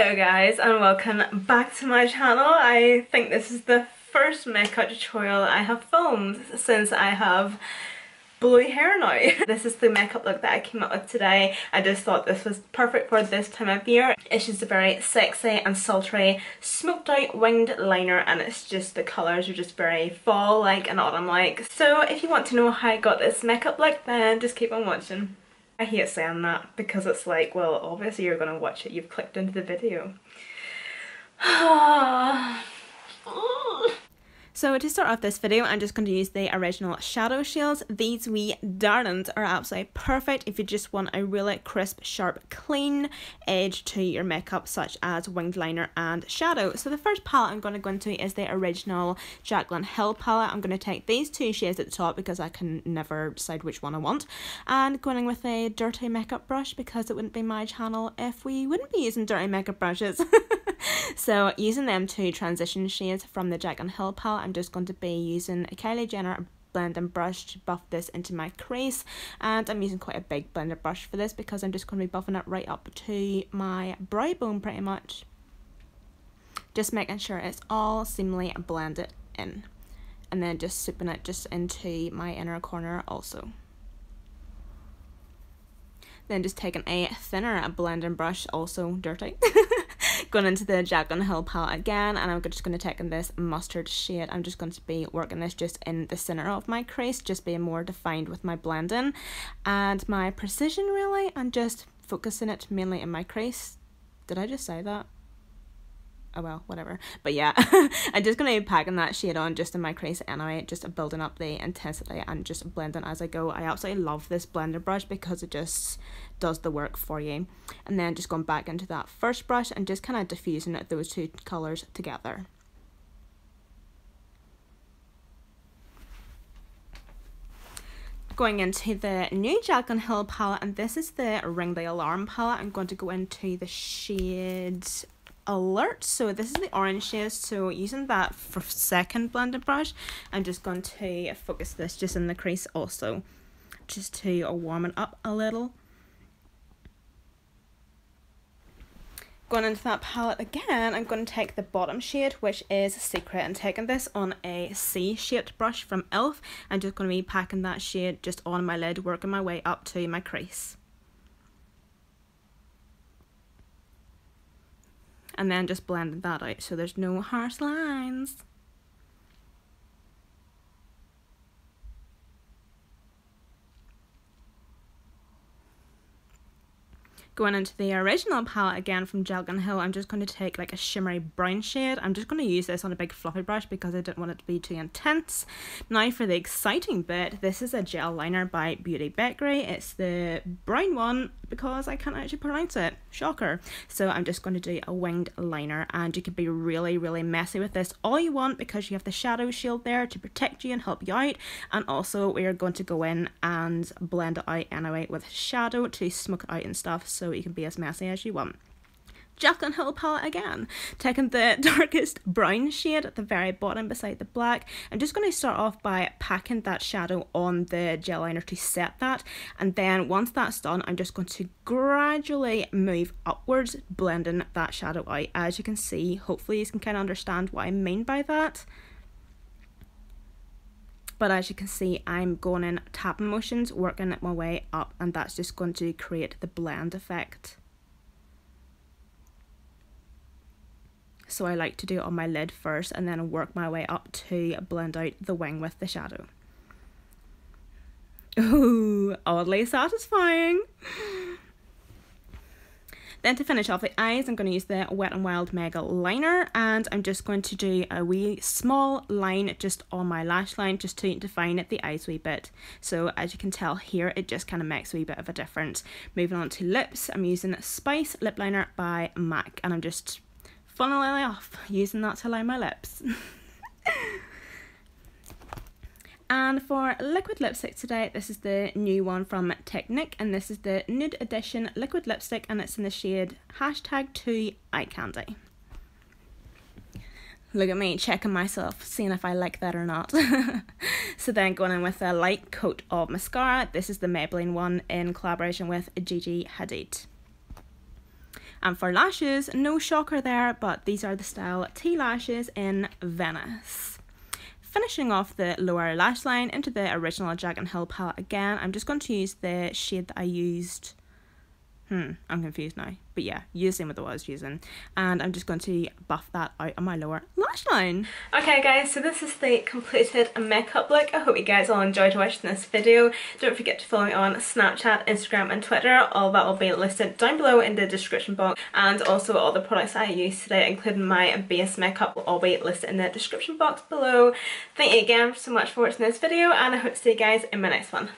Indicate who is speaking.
Speaker 1: Hello guys and welcome back to my channel. I think this is the first makeup tutorial I have filmed since I have blue hair now. This is the makeup look that I came up with today. I just thought this was perfect for this time of year. It's just a very sexy and sultry smoked out winged liner, and it's just the colours are just very fall like and autumn like. So if you want to know how I got this makeup look, then just keep on watching. I hate saying that because it's like, well, obviously you're gonna watch it, you've clicked into the video. So to start off this video, I'm just going to use the original shadow shades. These wee darlings are absolutely perfect if you just want a really crisp, sharp, clean edge to your makeup, such as winged liner and shadow. So the first palette I'm going to go into is the original Jaclyn Hill palette. I'm going to take these two shades at the top because I can never decide which one I want, and going in with a dirty makeup brush because it wouldn't be my channel if we wouldn't be using dirty makeup brushes. So using them two transition shades from the Jaclyn Hill palette, I'm just going to be using a Kylie Jenner blending brush to buff this into my crease, and I'm using quite a big blender brush for this because I'm just going to be buffing it right up to my brow bone pretty much. Just making sure it's all seamlessly blended in, and then just souping it just into my inner corner also. Then just taking a thinner blending brush, also dirty, going into the Jaclyn Hill palette again, and I'm just going to take in this mustard shade. I'm just going to be working this just in the centre of my crease, just being more defined with my blending and my precision really, and just focusing it mainly in my crease. Did I just say that? Oh well, whatever. But yeah, I'm just going to be packing that shade on just in my crease anyway, just building up the intensity and just blending as I go. I absolutely love this blender brush because it just does the work for you. And then just going back into that first brush and just kind of diffusing those two colours together. Going into the new Jaclyn Hill palette, and this is the Ring the Alarm palette. I'm going to go into the shade Alert. So this is the orange shade, so using that for second blending brush, I'm just going to focus this just in the crease also, just to warm it up a little. Going into that palette again, I'm going to take the bottom shade, which is Secret, and taking this on a C-shaped brush from e.l.f. I'm just going to be packing that shade just on my lid, working my way up to my crease. And then just blending that out so there's no harsh lines. Going into the original palette again from Jaclyn Hill, I'm just going to take like a shimmery brown shade. I'm just going to use this on a big fluffy brush because I didn't want it to be too intense. Now for the exciting bit, this is a gel liner by Bakerie. It's the brown one because I can't actually pronounce it. Shocker. So I'm just going to do a winged liner, and you can be really messy with this all you want because you have the shadow shield there to protect you and help you out, and also we are going to go in and blend it out anyway with shadow to smoke it out and stuff, so you can be as messy as you want. Jaclyn Hill palette again, taking the darkest brown shade at the very bottom beside the black. I'm just going to start off by packing that shadow on the gel liner to set that, and then once that's done, I'm just going to gradually move upwards, blending that shadow out. As you can see, hopefully you can kind of understand what I mean by that. But as you can see, I'm going in tapping motions, working my way up, and that's just going to create the blend effect. So I like to do it on my lid first and then work my way up to blend out the wing with the shadow. Ooh, oddly satisfying. Then to finish off the eyes, I'm going to use the Wet n Wild Mega Liner, and I'm just going to do a wee small line just on my lash line just to define the eyes a wee bit. So as you can tell here, it just kind of makes a wee bit of a difference. Moving on to lips, I'm using Spice Lip Liner by MAC, and I'm just funnily off using that to line my lips. And for liquid lipstick today, this is the new one from Technic, and this is the Nude Edition liquid lipstick, and it's in the shade #2 Eye Candy. Look at me checking myself, seeing if I like that or not. So then going in with a light coat of mascara. This is the Maybelline one in collaboration with GiGi Hadid. And for lashes, no shocker there, but these are the style Tea Lashes in Venice. Finishing off the lower lash line into the original Jaclyn Hill palette again, I'm just going to use the shade that I used. I'm confused now. But yeah, use the same with what I was using. And I'm just going to buff that out on my lower lash line. Okay guys, so this is the completed makeup look. I hope you guys all enjoyed watching this video. Don't forget to follow me on Snapchat, Instagram and Twitter. All that will be listed down below in the description box. And also all the products I used today, including my base makeup, will all be listed in the description box below. Thank you again so much for watching this video, and I hope to see you guys in my next one.